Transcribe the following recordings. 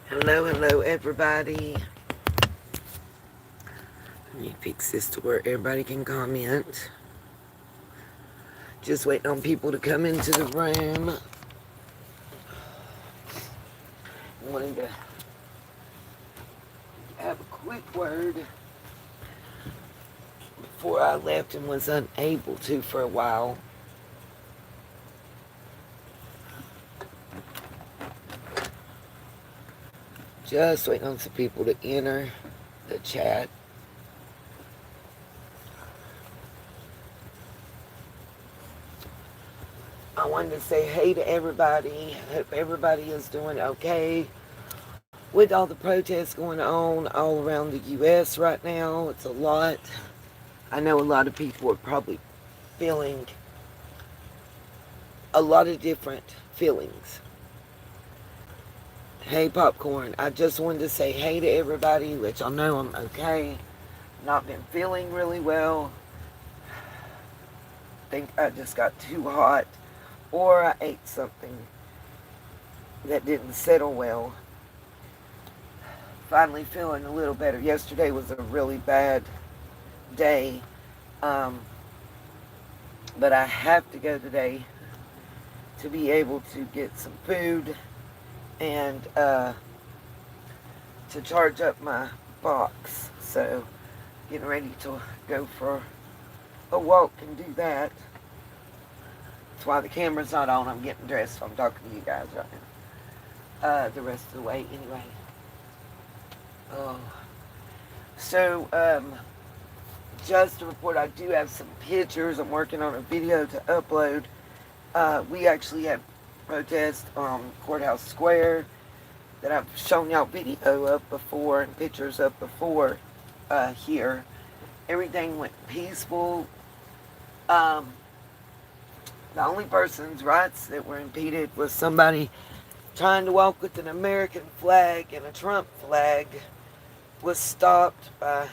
Hello, everybody. Let me fix this to where everybody can comment. Just waiting on people to come into the room. Wanted to have a quick word before I left and was unable to for a while. Just waiting on some people to enter the chat. I wanted to say hey to everybody. Hope everybody is doing okay with all the protests going on all around the U.S. right now. It's a lot. I know a lot of people are probably feeling a lot of different feelings. Hey, Popcorn, I just wanted to say hey to everybody, let y'all know I'm okay. Not been feeling really well. Think I just got too hot, or I ate something that didn't settle well. Finally feeling a little better. Yesterday was a really bad day, but I have to go today to be able to get some food and to charge up my box. So getting ready to go for a walk and do that. That's why the camera's not on. I'm getting dressed, so I'm talking to you guys right now. The rest of the way anyway. Oh. So, just to report, I do have some pictures. I'm working on a video to upload. We actually had protest on Courthouse Square that I've shown y'all video of before and pictures of before here. Everything went peaceful. The only person's rights that were impeded was somebody trying to walk with an American flag and a Trump flag was stopped by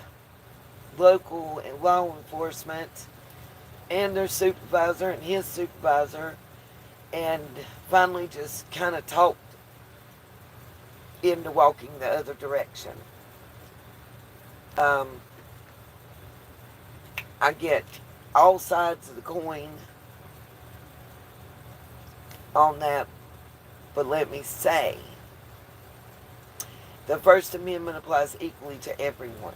local and law enforcement and their supervisor and his supervisor, and finally just kind of talked into walking the other direction. I get all sides of the coin on that, but let me say, the First Amendment applies equally to everyone.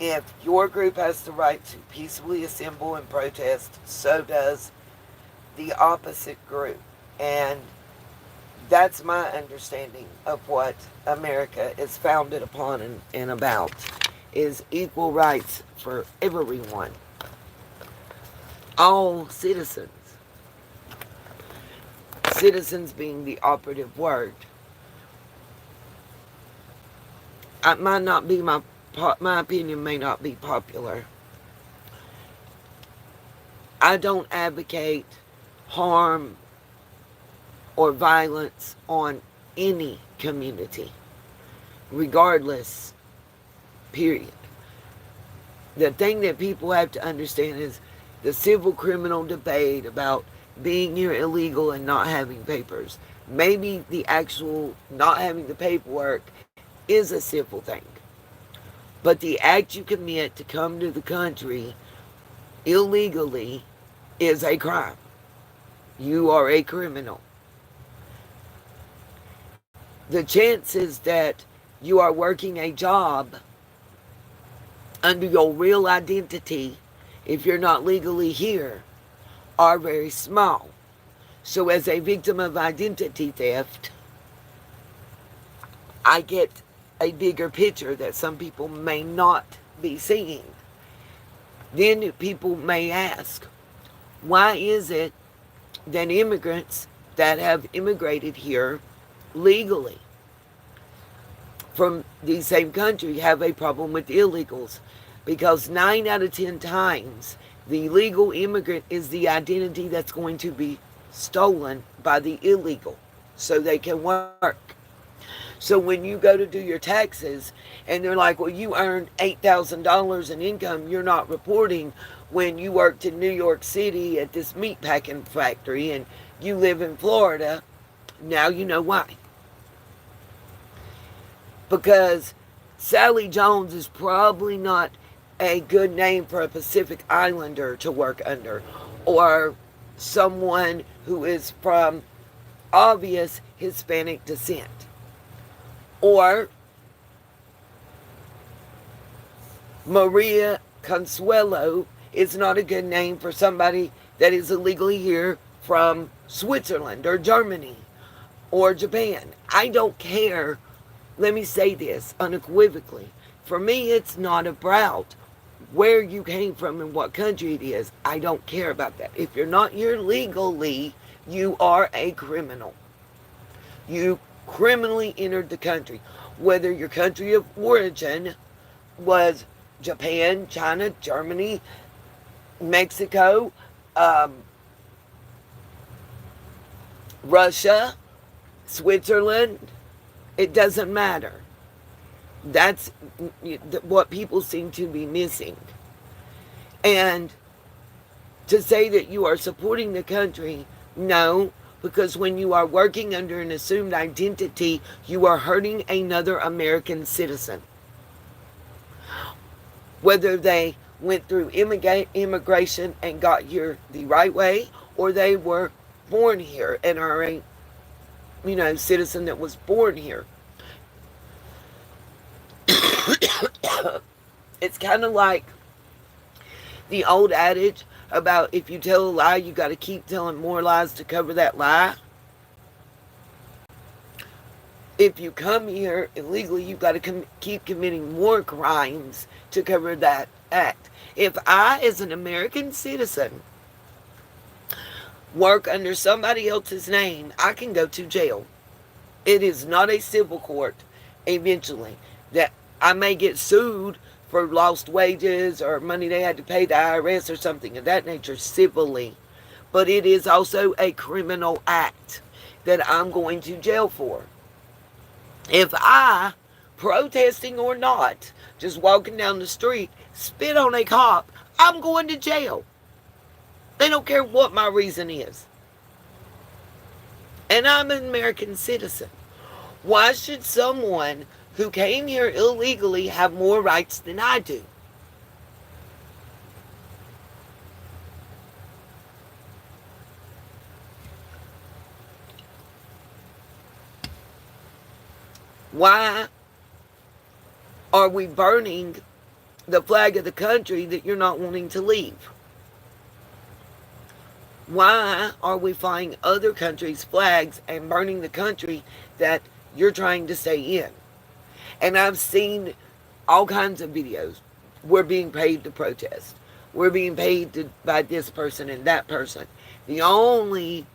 If your group has the right to peacefully assemble and protest, so does the opposite group. And that's my understanding of what America is founded upon and about, is equal rights for everyone. All citizens. Citizens being the operative word. It might not be my opinion may not be popular. I don't advocate harm or violence on any community, regardless, period. The thing that people have to understand is the civil criminal debate about being here illegal and not having papers. Maybe the actual not having the paperwork is a civil thing. But the act you commit to come to the country illegally is a crime. You are a criminal. The chances that you are working a job under your real identity, if you're not legally here, are very small. So as a victim of identity theft, I get a bigger picture that some people may not be seeing. Then people may ask, why is it that immigrants that have immigrated here legally from the same country have a problem with illegals? Because 9 out of 10 times, the legal immigrant is the identity that's going to be stolen by the illegal so they can work. So when you go to do your taxes and they're like, well, you earned $8,000 in income, you're not reporting when you worked in New York City at this meatpacking factory and you live in Florida, now you know why. because Sally Jones is probably not a good name for a Pacific Islander to work under, or someone who is from obvious Hispanic descent, or Maria Consuelo is not a good name for somebody that is illegally here from Switzerland or Germany or Japan. I don't care. Let me say this unequivocally. For me, it's not about where you came from and what country it is. I don't care about that. If you're not here legally, you are a criminal. You criminally entered the country. Whether your country of origin was Japan, China, Germany, Mexico, Russia, Switzerland, it doesn't matter. That's what people seem to be missing. And to say that you are supporting the country, no, because when you are working under an assumed identity, you are hurting another American citizen. Whether they went through immigration and got here the right way, or they were born here and are a citizen that was born here. It's kind of like the old adage about if you tell a lie, you got to keep telling more lies to cover that lie. If you come here illegally, you've got to keep committing more crimes to cover that act. If I, as an American citizen, work under somebody else's name, I can go to jail. It is not a civil court eventually. That I may get sued for lost wages or money they had to pay the IRS or something of that nature civilly. But it is also a criminal act that I'm going to jail for. If I, protesting or not, just walking down the street, spit on a cop, I'm going to jail. They don't care what my reason is. And I'm an American citizen. Why should someone who came here illegally have more rights than I do? Why are we burning the flag of the country that you're not wanting to leave? Why are we flying other countries' flags and burning the country that you're trying to stay in? And I've seen all kinds of videos. We're being paid to protest. We're being paid by this person and that person. The only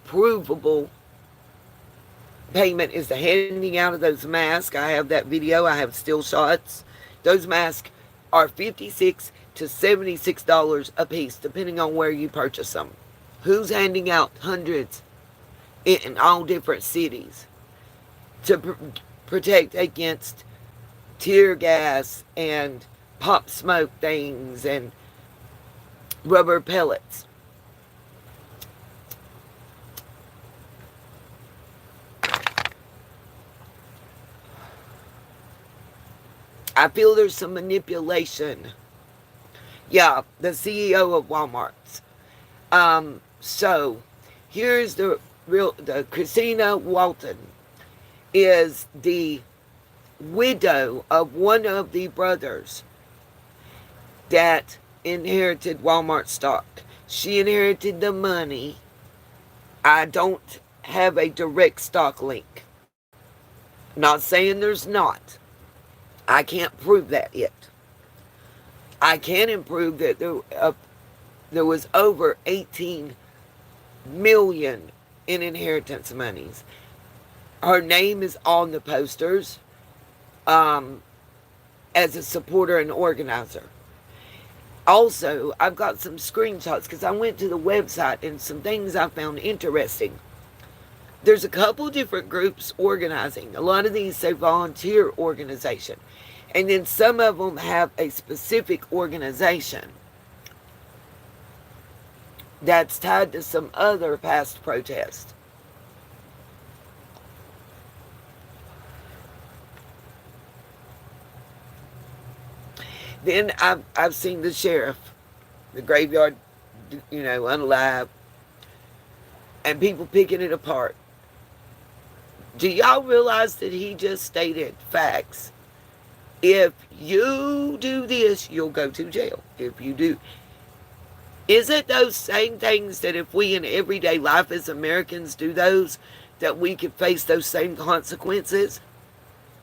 provable payment is the handing out of those masks. I have that video. I have still shots. Those masks are $56 to $76 a piece, depending on where you purchase them. Who's handing out hundreds in all different cities to protect against tear gas and pop smoke things and rubber pellets? I feel there's some manipulation. Yeah, the CEO of Walmart's. So here's the Christina Walton is the widow of one of the brothers that inherited Walmart stock. She inherited the money. I don't have a direct stock link. Not saying there's not. I can't prove that yet. I can prove that there was over 18 million in inheritance monies. Her name is on the posters as a supporter and organizer. Also, I've got some screenshots because I went to the website and some things I found interesting. There's a couple different groups organizing. A lot of these say volunteer organization. And then some of them have a specific organization that's tied to some other past protests. Then I've seen the sheriff, the graveyard, unalive, and people picking it apart. Do y'all realize that he just stated facts? If you do this, you'll go to jail. If you do. Is it those same things that if we in everyday life as Americans do those, that we could face those same consequences?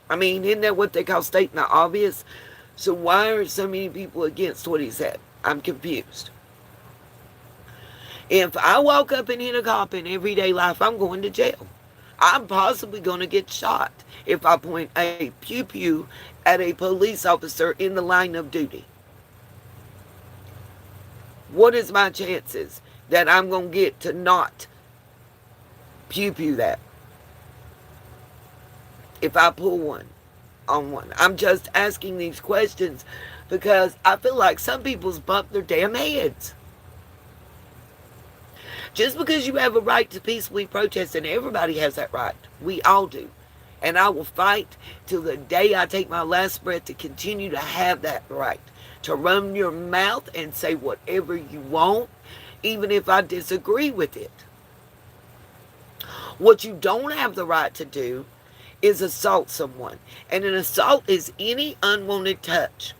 I mean, isn't that what they call stating the obvious? So why are so many people against what he said? I'm confused. If I walk up and hit a cop in everyday life, I'm going to jail. I'm possibly going to get shot if I point a pew-pew at a police officer in the line of duty. What is my chances that I'm going to get to not pew-pew that if I pull one on one? I'm just asking these questions because I feel like some people's bumped their damn heads. Just because you have a right to peacefully protest, and everybody has that right. We all do. And I will fight till the day I take my last breath to continue to have that right. To run your mouth and say whatever you want, even if I disagree with it. What you don't have the right to do is assault someone. And an assault is any unwanted touch.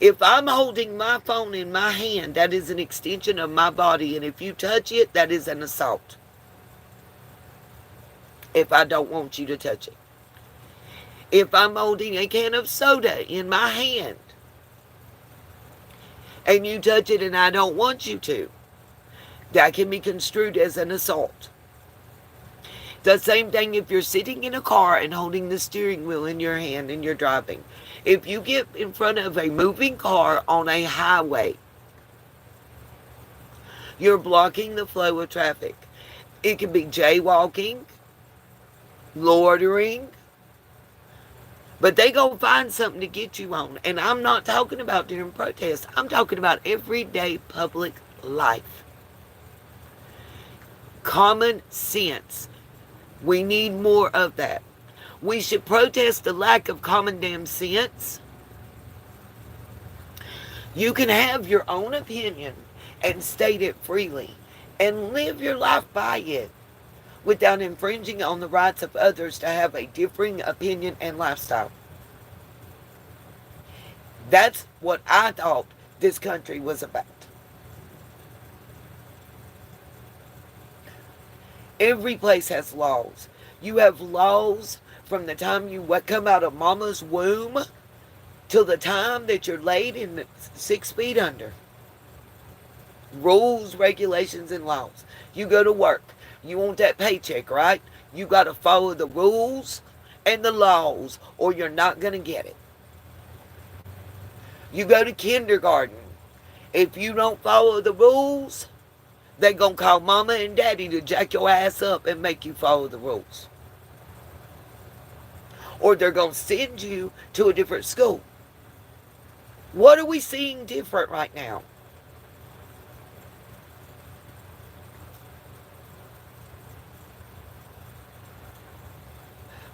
If I'm holding my phone in my hand, that is an extension of my body. And if you touch it, that is an assault. If I don't want you to touch it. If I'm holding a can of soda in my hand, and you touch it and I don't want you to, that can be construed as an assault. The same thing if you're sitting in a car and holding the steering wheel in your hand and you're driving. If you get in front of a moving car on a highway, you're blocking the flow of traffic. It can be jaywalking, loitering, but they gonna find something to get you on. And I'm not talking about during protests. I'm talking about everyday public life. Common sense. We need more of that. We should protest the lack of common damn sense. You can have your own opinion and state it freely and live your life by it without infringing on the rights of others to have a differing opinion and lifestyle. That's what I thought this country was about. Every place has laws. You have laws from the time you come out of mama's womb till the time that you're laid in 6 feet under. Rules, regulations, and laws. You go to work. You want that paycheck, right? You got to follow the rules and the laws or you're not going to get it. You go to kindergarten. If you don't follow the rules, they're going to call mama and daddy to jack your ass up and make you follow the rules. Or they're going to send you to a different school. What are we seeing different right now?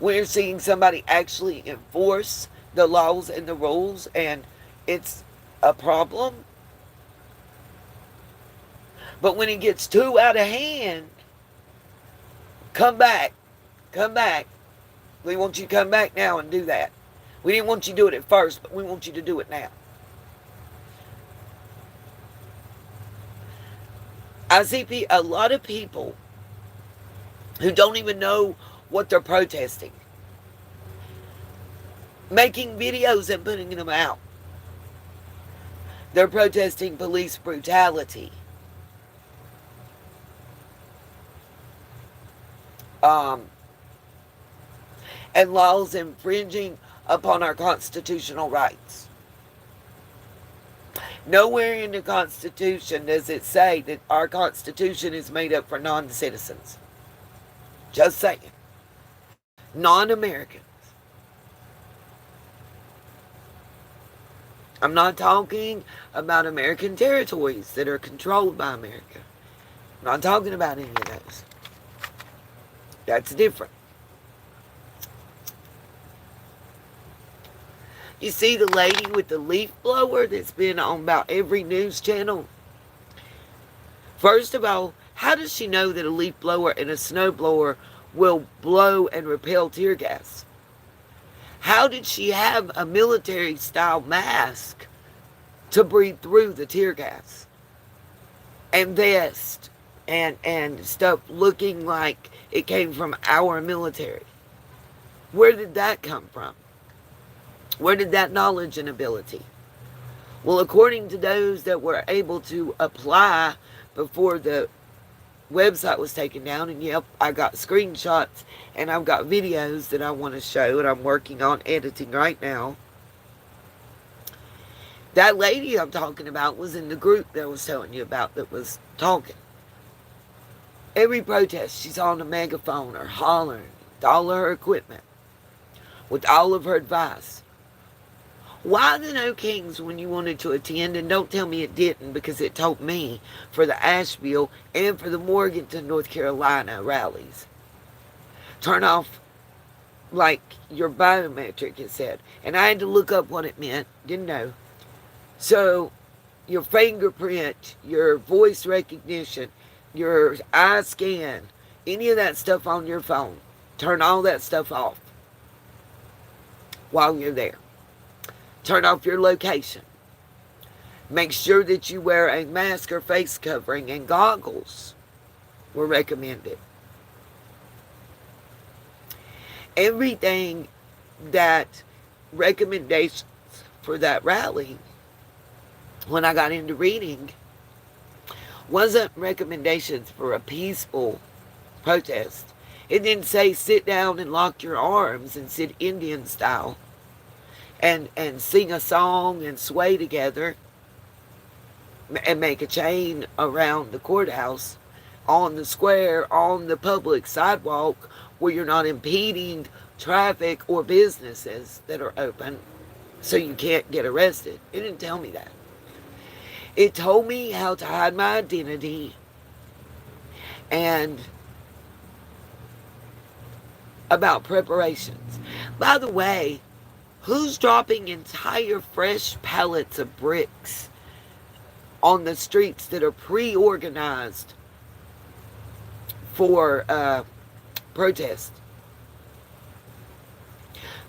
We're seeing somebody actually enforce the laws and the rules, and it's a problem. But when it gets too out of hand, come back. Come back. We want you to come back now and do that. We didn't want you to do it at first, but we want you to do it now. I see a lot of people who don't even know what they're protesting, making videos and putting them out. They're protesting police brutality. And laws infringing upon our constitutional rights. Nowhere in the Constitution does it say that our Constitution is made up for non-citizens. Just saying. Non-Americans. I'm not talking about American territories that are controlled by America. I'm not talking about any of those. That's different. You see the lady with the leaf blower that's been on about every news channel? First of all, how does she know that a leaf blower and a snow blower will blow and repel tear gas? How did she have a military style mask to breathe through the tear gas? And vest and stuff looking like it came from our military. Where did that come from? Where did that knowledge and ability? Well, according to those that were able to apply before the website was taken down, and yep, I got screenshots and I've got videos that I want to show and I'm working on editing right now. That lady I'm talking about was in the group that I was telling you about that was talking. Every protest, she's on a megaphone or hollering with all of her equipment, with all of her advice. Why the No Kings when you wanted to attend? And don't tell me it didn't, because it told me for the Asheville and for the Morganton, North Carolina rallies. Turn off like your biometric, it said. And I had to look up what it meant. Didn't know. So your fingerprint, your voice recognition, your eye scan, any of that stuff on your phone, turn all that stuff off while you're there. Turn off your location. Make sure that you wear a mask or face covering, and goggles were recommended. Everything that recommendations for that rally, when I got into reading, wasn't recommendations for a peaceful protest. It didn't say sit down and lock your arms and sit Indian style and sing a song and sway together and make a chain around the courthouse, on the square, on the public sidewalk where you're not impeding traffic or businesses that are open so you can't get arrested. It didn't tell me that. It told me how to hide my identity and about preparations. By the way, who's dropping entire fresh pallets of bricks on the streets that are pre-organized for protest?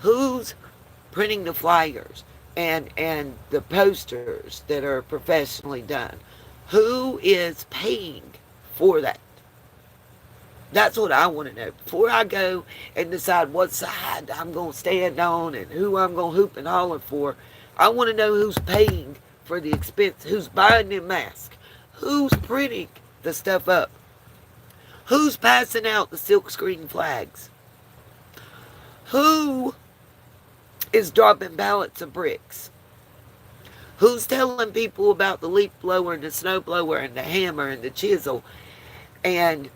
Who's printing the flyers and the posters that are professionally done? Who is paying for that? That's what I want to know. Before I go and decide what side I'm going to stand on and who I'm going to hoop and holler for, I want to know who's paying for the expense, who's buying them masks, who's printing the stuff up, who's passing out the silkscreen flags, who is dropping pallets of bricks, who's telling people about the leaf blower and the snow blower and the hammer and the chisel and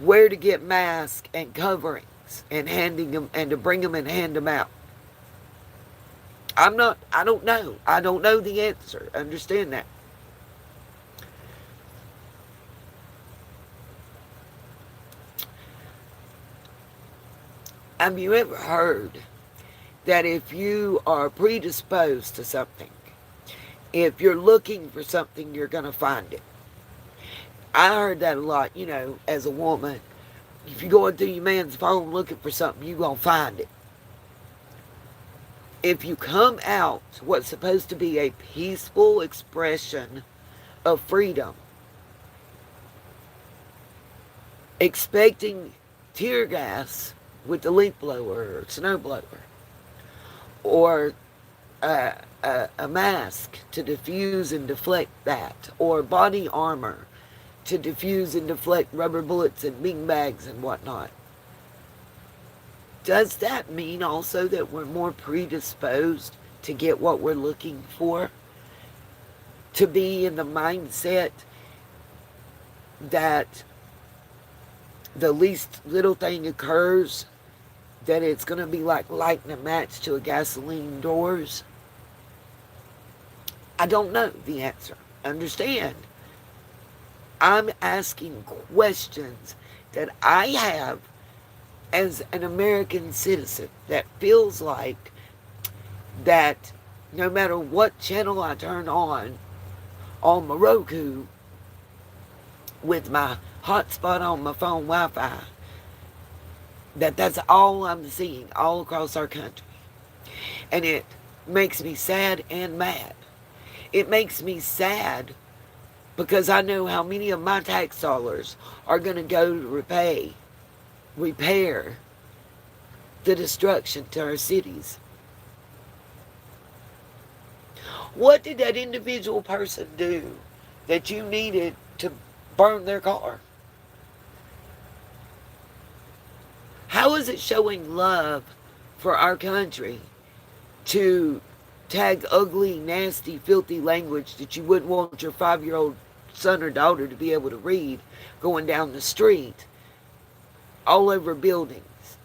where to get masks and coverings and handing them and to bring them and hand them out. I don't know. I don't know the answer. Understand that. Have you ever heard that if you are predisposed to something, if you're looking for something, you're going to find it? I heard that a lot, as a woman. If you're going through your man's phone looking for something, you're going to find it. If you come out what's supposed to be a peaceful expression of freedom, expecting tear gas with the leaf blower or snow blower, or a mask to diffuse and deflect that, or body armor to diffuse and deflect rubber bullets and bean bags and whatnot. Does that mean also that we're more predisposed to get what we're looking for? To be in the mindset that the least little thing occurs, that it's going to be like lighting a match to a gasoline doors? I don't know the answer. Understand? I'm asking questions that I have as an American citizen that feels like that no matter what channel I turn on my Roku with my hotspot on my phone Wi-Fi, that's all I'm seeing all across our country. And it makes me sad and mad. It makes me sad because I know how many of my tax dollars are going to go to repair the destruction to our cities. What did that individual person do that you needed to burn their car? How is it showing love for our country to tag ugly, nasty, filthy language that you wouldn't want your 5-year-old son or daughter to be able to read going down the street, all over buildings,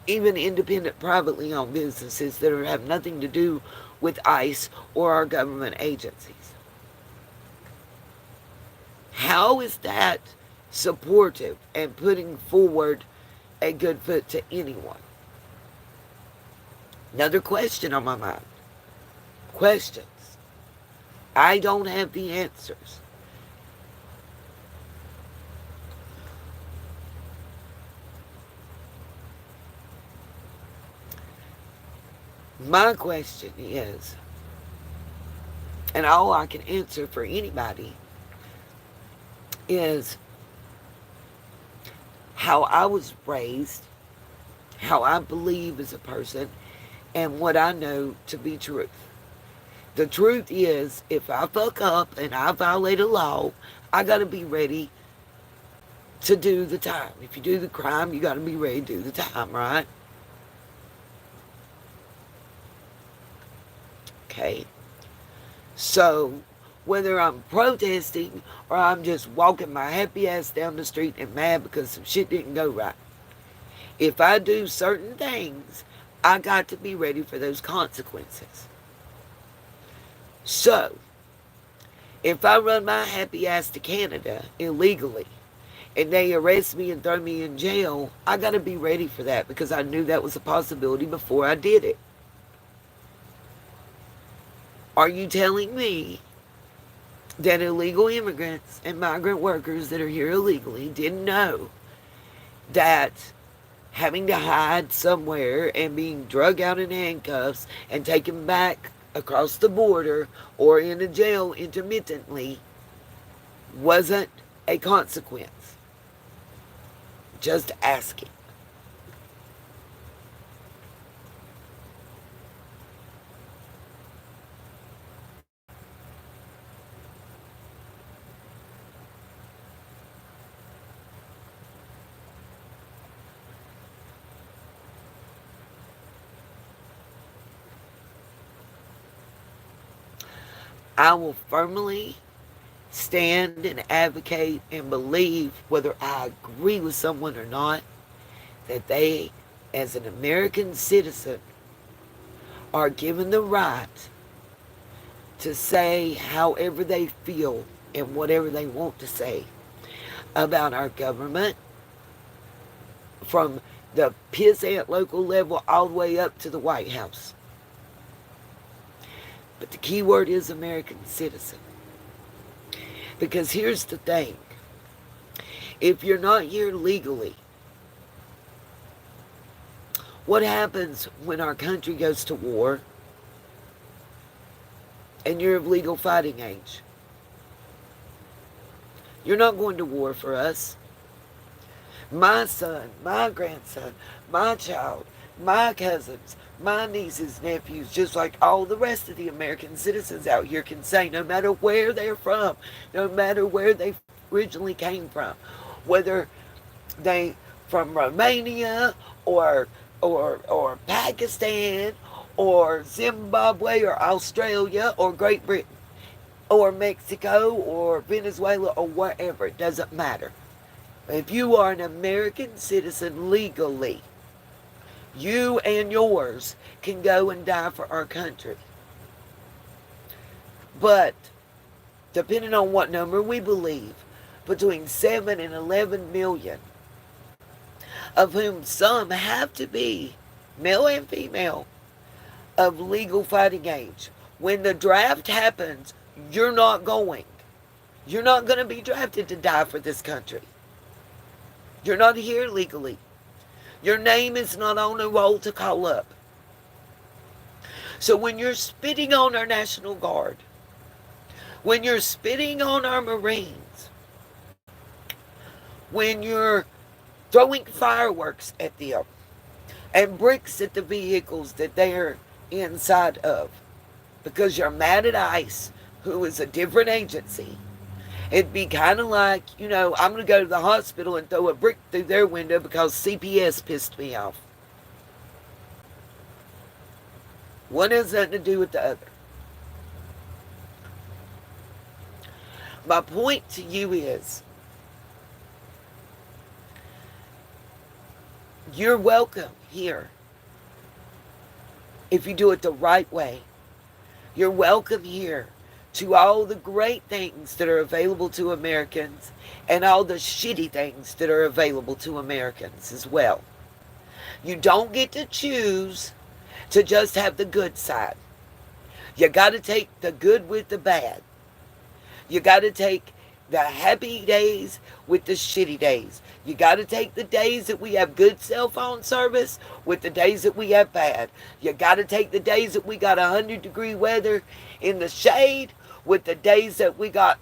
even independent, privately owned businesses that have nothing to do with ICE or our government agencies? How is that supportive and putting forward a good foot to anyone? Another question on my mind. Questions. I don't have the answers. My question is, and all I can answer for anybody is how I was raised, how I believe as a person, and what I know to be truth. The truth is, if I fuck up and I violate a law, I got to be ready to do the time. If you do the crime, you got to be ready to do the time, right? Okay. So, whether I'm protesting or I'm just walking my happy ass down the street and mad because some shit didn't go right, if I do certain things, I got to be ready for those consequences. So, if I run my happy ass to Canada illegally and they arrest me and throw me in jail, I got to be ready for that because I knew that was a possibility before I did it. Are you telling me that illegal immigrants and migrant workers that are here illegally didn't know that having to hide somewhere and being drug out in handcuffs and taken back across the border or in a jail intermittently wasn't a consequence? Just asking. I will firmly stand and advocate and believe, whether I agree with someone or not, that they, as an American citizen, are given the right to say however they feel and whatever they want to say about our government, from the pissant local level all the way up to the White House. But the key word is American citizen. Because here's the thing. If you're not here legally, what happens when our country goes to war and you're of legal fighting age? You're not going to war for us. My son, my grandson, my child, my cousins, my nieces, nephews, just like all the rest of the American citizens out here can say, no matter where they're from, no matter where they originally came from, whether they from Romania or Pakistan or Zimbabwe or Australia or Great Britain or Mexico or Venezuela or wherever, it doesn't matter. If you are an American citizen legally, you and yours can go and die for our country. But, depending on what number we believe, between 7 and 11 million, of whom some have to be, male and female, of legal fighting age. When the draft happens, you're not going. You're not going to be drafted to die for this country. You're not here legally. Your name is not on a roll to call up. So when you're spitting on our National Guard, when you're spitting on our Marines, when you're throwing fireworks at them and bricks at the vehicles that they're inside of, because you're mad at ICE, who is a different agency, it'd be kind of like, I'm going to go to the hospital and throw a brick through their window because CPS pissed me off. One has nothing to do with the other. My point to you is, you're welcome here if you do it the right way. You're welcome here to all the great things that are available to Americans and all the shitty things that are available to Americans as well. You don't get to choose to just have the good side. You got to take the good with the bad. You got to take the happy days with the shitty days. You got to take the days that we have good cell phone service with the days that we have bad. You got to take the days that we got 100-degree weather in the shade with the days that we got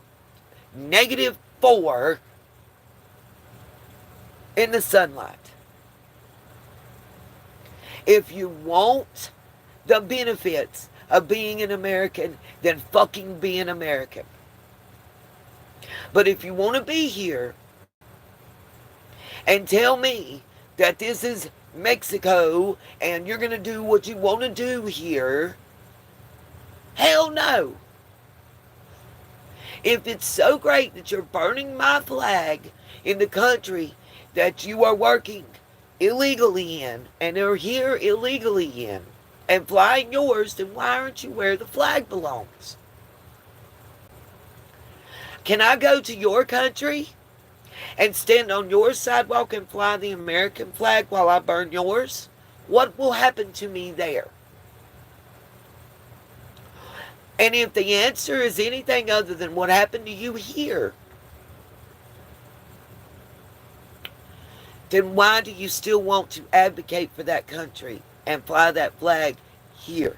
-4 in the sunlight. If you want the benefits of being an American, then fucking be an American. But if you want to be here and tell me that this is Mexico and you're going to do what you want to do here, hell no. If it's so great that you're burning my flag in the country that you are working illegally in and are here illegally in and flying yours, then why aren't you where the flag belongs? Can I go to your country and stand on your sidewalk and fly the American flag while I burn yours? What will happen to me there? And if the answer is anything other than what happened to you here, then why do you still want to advocate for that country and fly that flag here?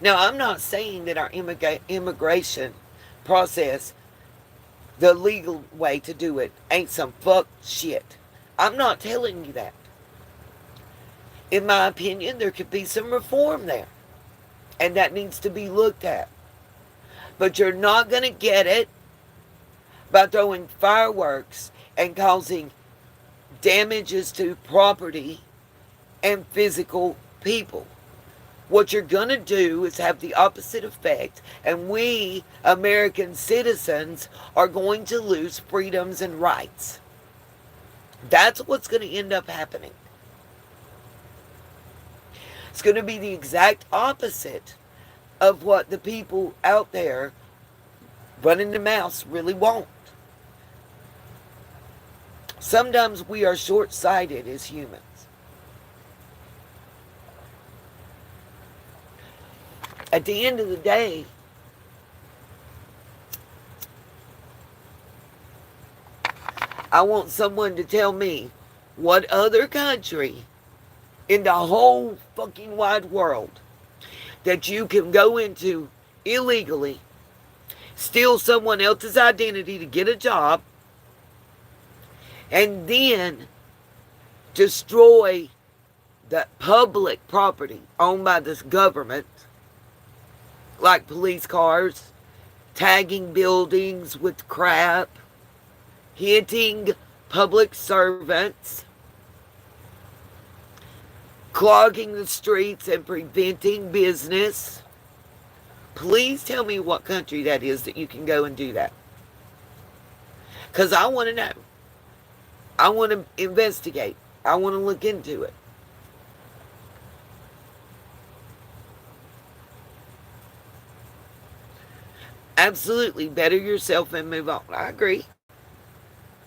Now, I'm not saying that our immigration process, the legal way to do it, ain't some fuck shit. I'm not telling you that. In my opinion, there could be some reform there. And that needs to be looked at. But you're not going to get it by throwing fireworks and causing damages to property and physical people. What you're going to do is have the opposite effect, and we, American citizens, are going to lose freedoms and rights. That's what's going to end up happening. It's going to be the exact opposite of what the people out there running the mouths really want. Sometimes we are short-sighted as humans. At the end of the day, I want someone to tell me what other country in the whole fucking wide world that you can go into illegally, steal someone else's identity to get a job, and then destroy the public property owned by this government, like police cars, tagging buildings with crap, hitting public servants, clogging the streets and preventing business. Please tell me what country that is that you can go and do that. Because I want to know. I want to investigate. I want to look into it. Absolutely, better yourself and move on. I agree.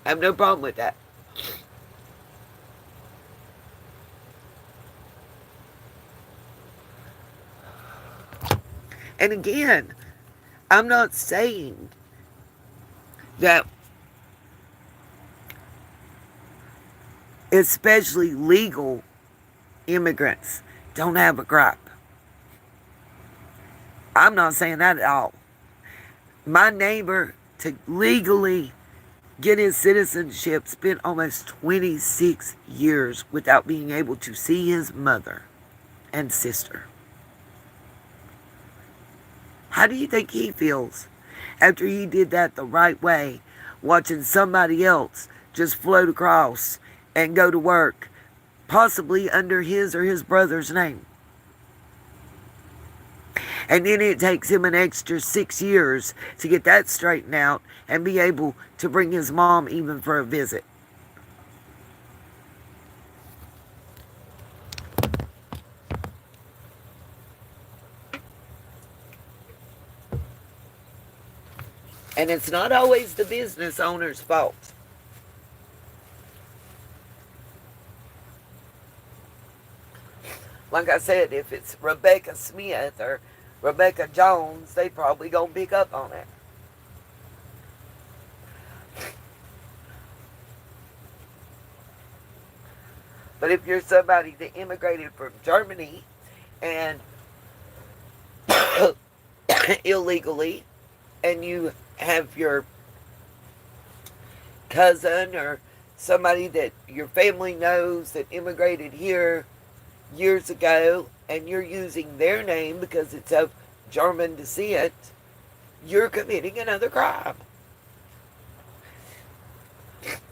I have no problem with that. And again, I'm not saying that especially legal immigrants don't have a gripe. I'm not saying that at all. My neighbor, to legally get his citizenship, spent almost 26 years without being able to see his mother and sister. How do you think he feels after he did that the right way, watching somebody else just float across and go to work, possibly under his or his brother's name? And then it takes him an extra 6 years to get that straightened out and be able to bring his mom even for a visit. And it's not always the business owner's fault. Like I said, if it's Rebecca Smith or Rebecca Jones, they probably gonna pick up on it. But if you're somebody that immigrated from Germany and illegally, and you have your cousin or somebody that your family knows that immigrated here years ago, and you're using their name because it's of German descent, you're committing another crime.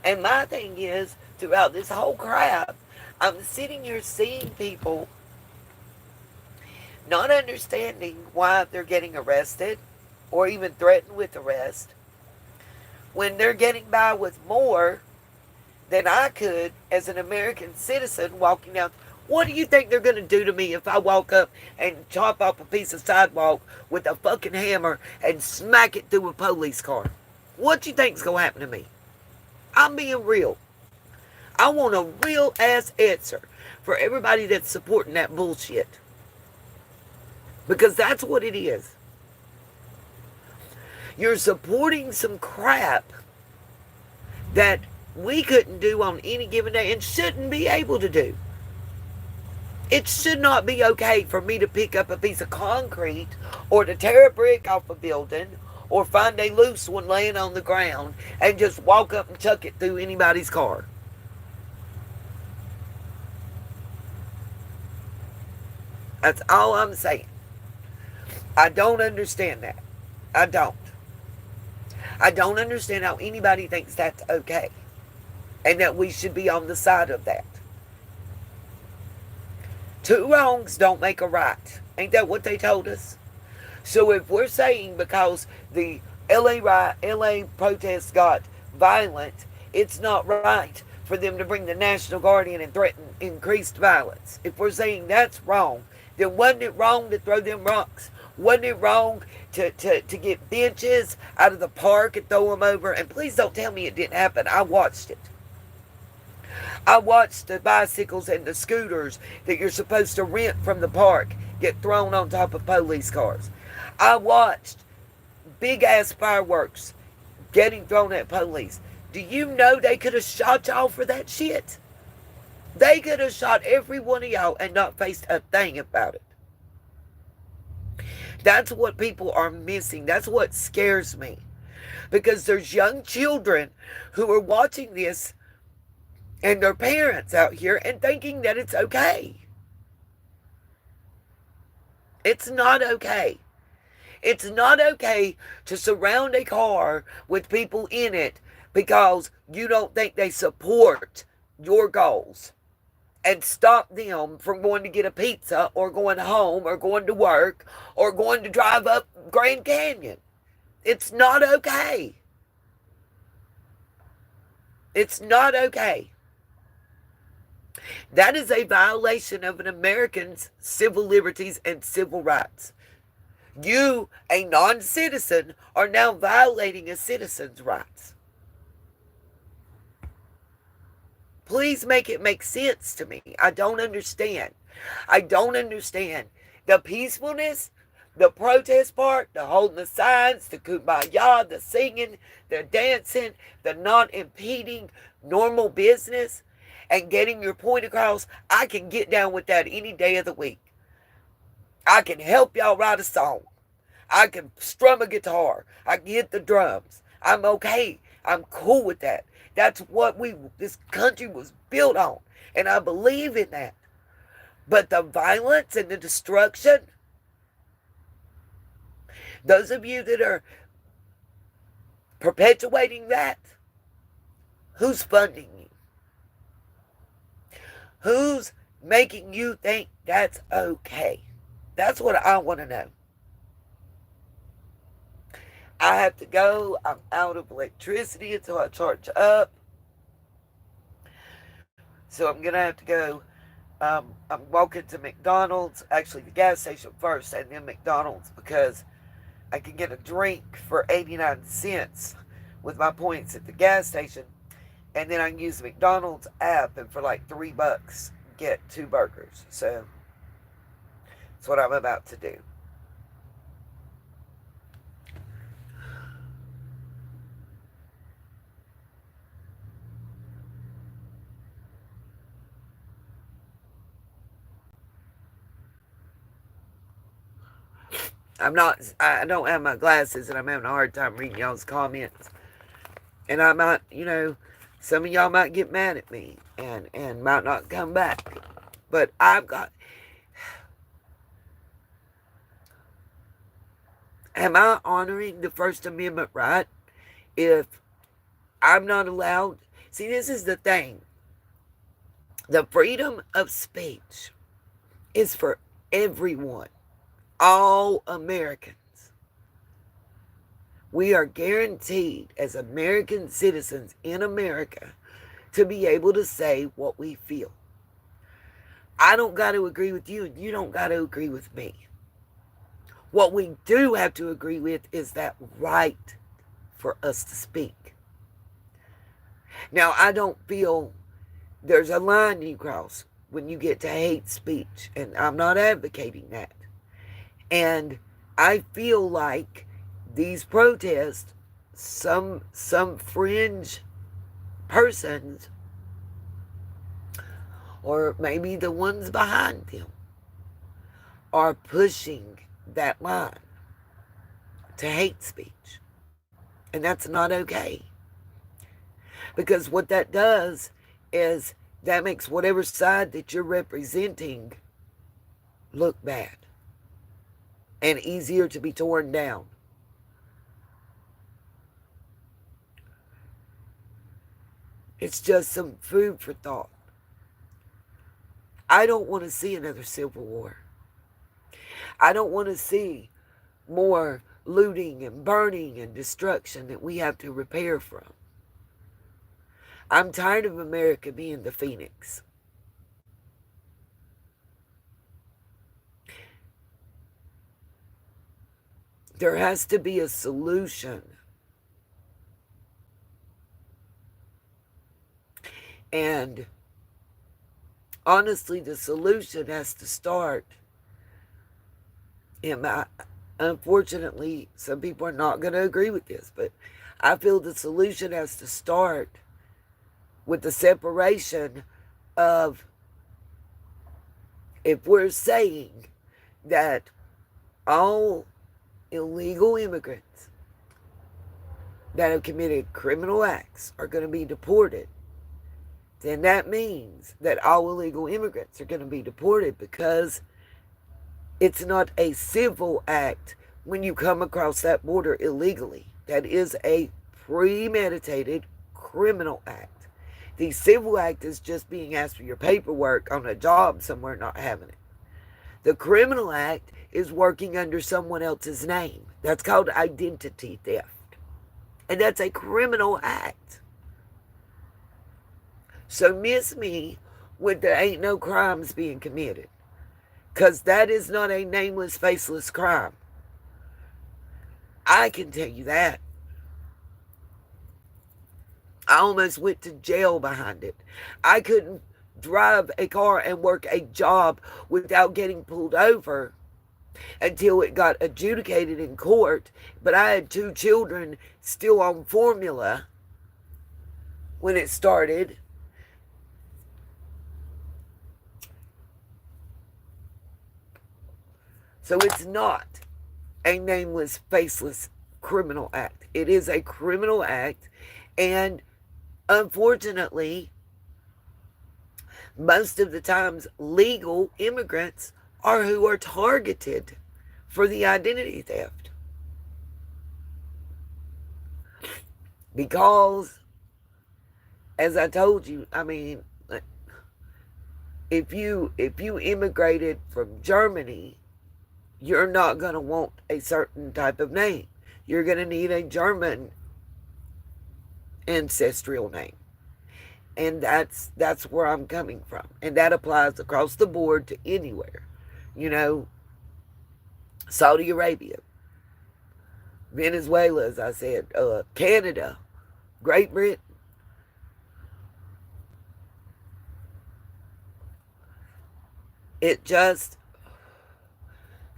And my thing is, throughout this whole crap, I'm sitting here seeing people not understanding why they're getting arrested or even threatened with arrest when they're getting by with more than I could as an American citizen walking out. What do you think they're going to do to me if I walk up and chop off a piece of sidewalk with a fucking hammer and smack it through a police car? What do you think's going to happen to me? I'm being real. I want a real ass answer for everybody that's supporting that bullshit. Because that's what it is. You're supporting some crap that we couldn't do on any given day and shouldn't be able to do. It should not be okay for me to pick up a piece of concrete or to tear a brick off a building or find a loose one laying on the ground and just walk up and chuck it through anybody's car. That's all I'm saying. I don't understand that. I don't. I don't understand how anybody thinks that's okay and that we should be on the side of that. Two wrongs don't make a right. Ain't that what they told us? So if we're saying because the LA protests got violent, it's not right for them to bring the National Guardian and threaten increased violence. If we're saying that's wrong, then wasn't it wrong to throw them rocks? Wasn't it wrong to get benches out of the park and throw them over? And please don't tell me it didn't happen. I watched it. I watched the bicycles and the scooters that you're supposed to rent from the park get thrown on top of police cars. I watched big-ass fireworks getting thrown at police. Do you know they could have shot y'all for that shit? They could have shot every one of y'all and not faced a thing about it. That's what people are missing. That's what scares me. Because there's young children who are watching this and their parents out here and thinking that it's okay. It's not okay. It's not okay to surround a car with people in it because you don't think they support your goals and stop them from going to get a pizza or going home or going to work or going to drive up Grand Canyon. It's not okay. It's not okay. That is a violation of an American's civil liberties and civil rights. You, a non-citizen, are now violating a citizen's rights. Please make it make sense to me. I don't understand. I don't understand the peacefulness The protest part, the holding the signs, the kumbaya, the singing, the dancing, the not impeding normal business, and getting your point across, I can get down with that any day of the week. I can help y'all write a song. I can strum a guitar. I can hit the drums. I'm okay. I'm cool with that. That's what this country was built on. And I believe in that. But the violence and the destruction, those of you that are perpetuating that, who's funding you? Who's making you think that's okay? That's what I want to know. I have to go. I'm out of electricity until I charge up. So I'm going to have to go. I'm walking to McDonald's, actually the gas station first, and then McDonald's, because I can get a drink for 89 cents with my points at the gas station. And then I can use the McDonald's app, and for like $3, get 2 burgers. So that's what I'm about to do. I don't have my glasses, and I'm having a hard time reading y'all's comments. And I might, some of y'all might get mad at me and might not come back. But am I honoring the First Amendment right if I'm not allowed? See, this is the thing. The freedom of speech is for everyone. All Americans. We are guaranteed as American citizens in America to be able to say what we feel. I don't got to agree with you, and you don't got to agree with me. What we do have to agree with is that right for us to speak. Now, I don't feel there's a line you cross when you get to hate speech, and I'm not advocating that. And I feel like these protests, some fringe persons, or maybe the ones behind them, are pushing that line to hate speech. And that's not okay. Because what that does is that makes whatever side that you're representing look bad and easier to be torn down. It's just some food for thought. I don't want to see another civil war. I don't want to see more looting and burning and destruction that we have to repair from. I'm tired of America being the phoenix. There has to be a solution. And honestly, the solution has to start. Unfortunately, some people are not going to agree with this, but I feel the solution has to start with the separation of, if we're saying that all illegal immigrants that have committed criminal acts are going to be deported, then that means that all illegal immigrants are going to be deported, because it's not a civil act when you come across that border illegally. That is a premeditated criminal act. The civil act is just being asked for your paperwork on a job somewhere, not having it. The criminal act is working under someone else's name. That's called identity theft. And that's a criminal act. So miss me with there ain't no crimes being committed, because that is not a nameless, faceless crime. I can tell you that. I almost went to jail behind it. I couldn't drive a car and work a job without getting pulled over until it got adjudicated in court. But I had 2 children still on formula when it started. So it's not a nameless, faceless criminal act. It is a criminal act, and unfortunately, most of the times, legal immigrants are who are targeted for the identity theft. Because, as I told you, I mean, if you immigrated from Germany, you're not going to want a certain type of name. You're going to need a German ancestral name. And that's where I'm coming from. And that applies across the board to anywhere. You know, Saudi Arabia, Venezuela, as I said, Canada, Great Britain. It just,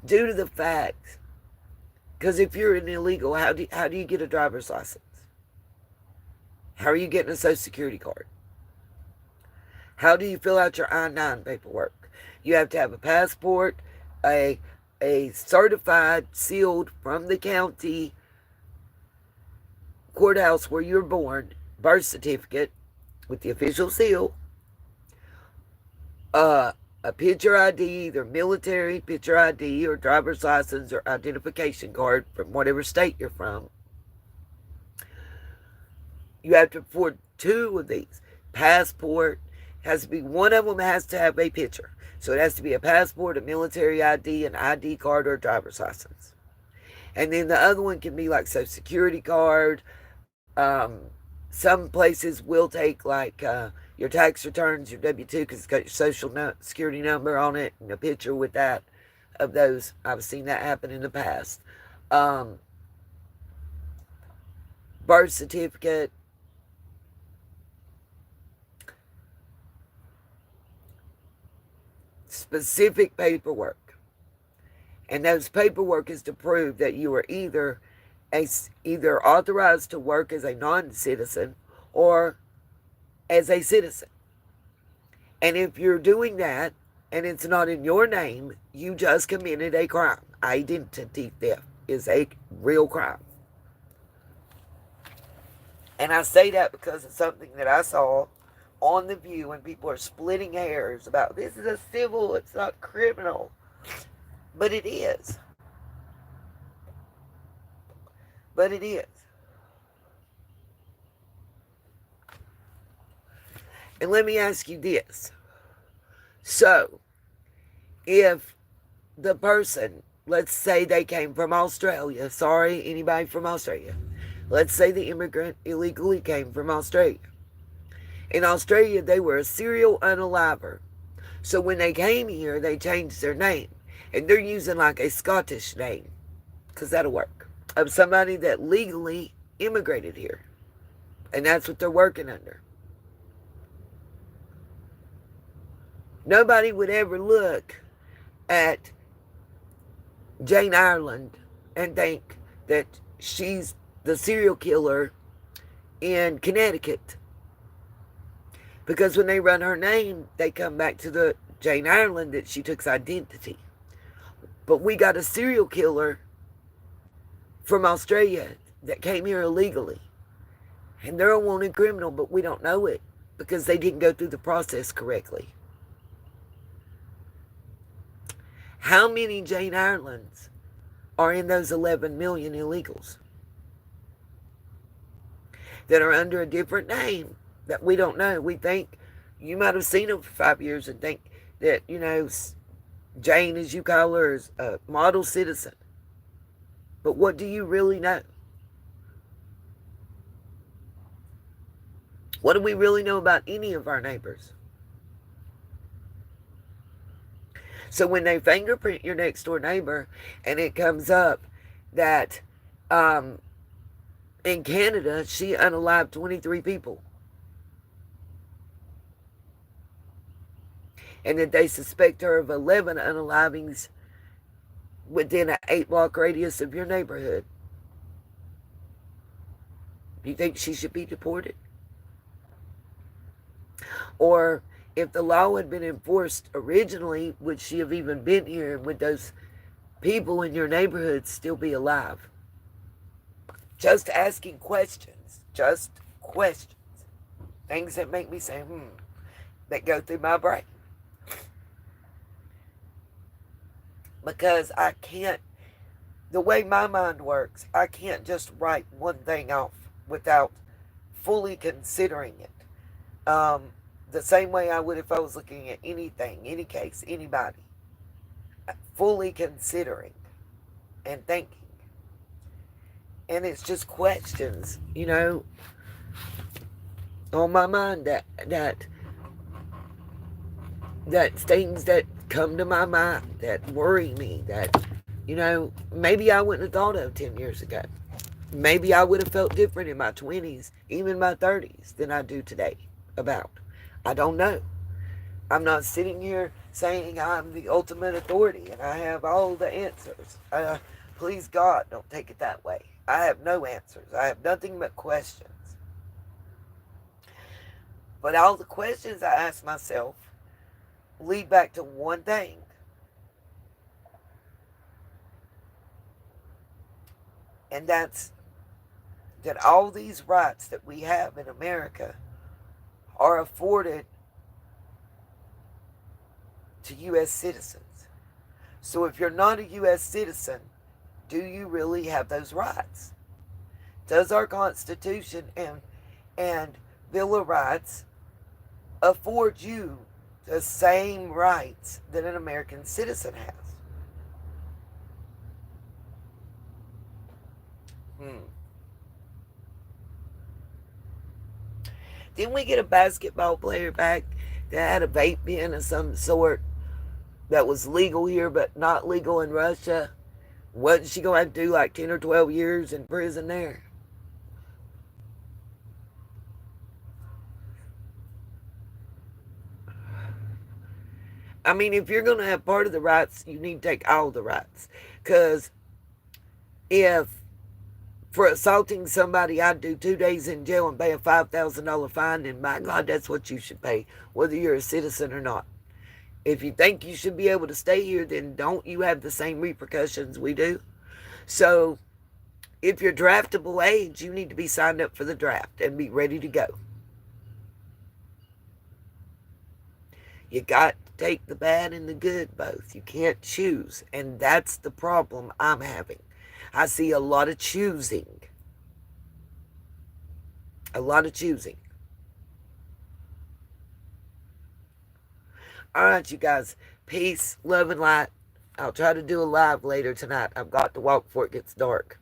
due to the fact, because if you're an illegal, how do you get a driver's license? How are you getting a social security card? How do you fill out your I-9 paperwork? You have to have a passport, a certified, sealed from the county courthouse where you're born, birth certificate with the official seal, a picture ID, either military picture ID or driver's license or identification card from whatever state you're from. You have to afford 2 of these. Passport has to be, one of them has to have a picture. So it has to be a passport, a military ID, an ID card, or a driver's license. And then the other one can be like social security card. Some places will take like your tax returns, your W-2, because it's got your social security number on it and a picture with that, of those. I've seen that happen in the past. Birth certificate. Specific paperwork. And those paperwork is to prove that you are either authorized to work as a non-citizen or as a citizen. And if you're doing that and it's not in your name, you just committed a crime. Identity theft is a real crime. And I say that because it's something that I saw on The View when people are splitting hairs about this is a civil, it's not criminal. But it is. But it is. And let me ask you this. So, if the person, let's say they came from Australia. Sorry, anybody from Australia. Let's say the immigrant illegally came from Australia. In Australia, they were a serial unaliver. So when they came here, they changed their name. And they're using like a Scottish name, because that'll work, of somebody that legally immigrated here. And that's what they're working under. Nobody would ever look at Jane Ireland and think that she's the serial killer in Connecticut. Because when they run her name, they come back to the Jane Ireland that she took's identity. But we got a serial killer from Australia that came here illegally. And they're a wanted criminal, but we don't know it because they didn't go through the process correctly. How many Jane Irelands are in those 11 million illegals that are under a different name that we don't know? We think, you might have seen them for 5 years and think that, you know, Jane, as you call her, is a model citizen. But what do you really know? What do we really know about any of our neighbors? So when they fingerprint your next door neighbor and it comes up that in Canada, she unalived 23 people. And that they suspect her of 11 unalivings within an 8-block radius of your neighborhood. Do you think she should be deported? Or if the law had been enforced originally, would she have even been here? And would those people in your neighborhood still be alive? Just asking questions. Just questions. Things that make me say, that go through my brain. Because I can't, the way my mind works, I can't just write one thing off without fully considering it. The same way I would if I was looking at anything, any case, anybody. Fully considering and thinking. And it's just questions, on my mind that things that come to my mind that worry me, that, maybe I wouldn't have thought of 10 years ago. Maybe I would have felt different in my 20s, even my 30s, than I do today about. I don't know. I'm not sitting here saying I'm the ultimate authority and I have all the answers. Please God, don't take it that way. I have no answers. I have nothing but questions. But all the questions I ask myself lead back to one thing. And that's that all these rights that we have in America are afforded to U.S. citizens. So if you're not a U.S. citizen, do you really have those rights? Does our Constitution and Bill of Rights afford you the same rights that an American citizen has? Didn't we get a basketball player back that had a vape pen of some sort that was legal here but not legal in Russia? Wasn't she going to have to do like 10 or 12 years in prison there? I mean, if you're going to have part of the rights, you need to take all the rights. Because if for assaulting somebody, I'd do 2 days in jail and pay a $5,000 fine, and my God, that's what you should pay, whether you're a citizen or not. If you think you should be able to stay here, then don't you have the same repercussions we do? So if you're draftable age, you need to be signed up for the draft and be ready to go. You got to take the bad and the good both. You can't choose. And that's the problem I'm having. I see a lot of choosing. A lot of choosing. All right, you guys. Peace, love, and light. I'll try to do a live later tonight. I've got to walk before it gets dark.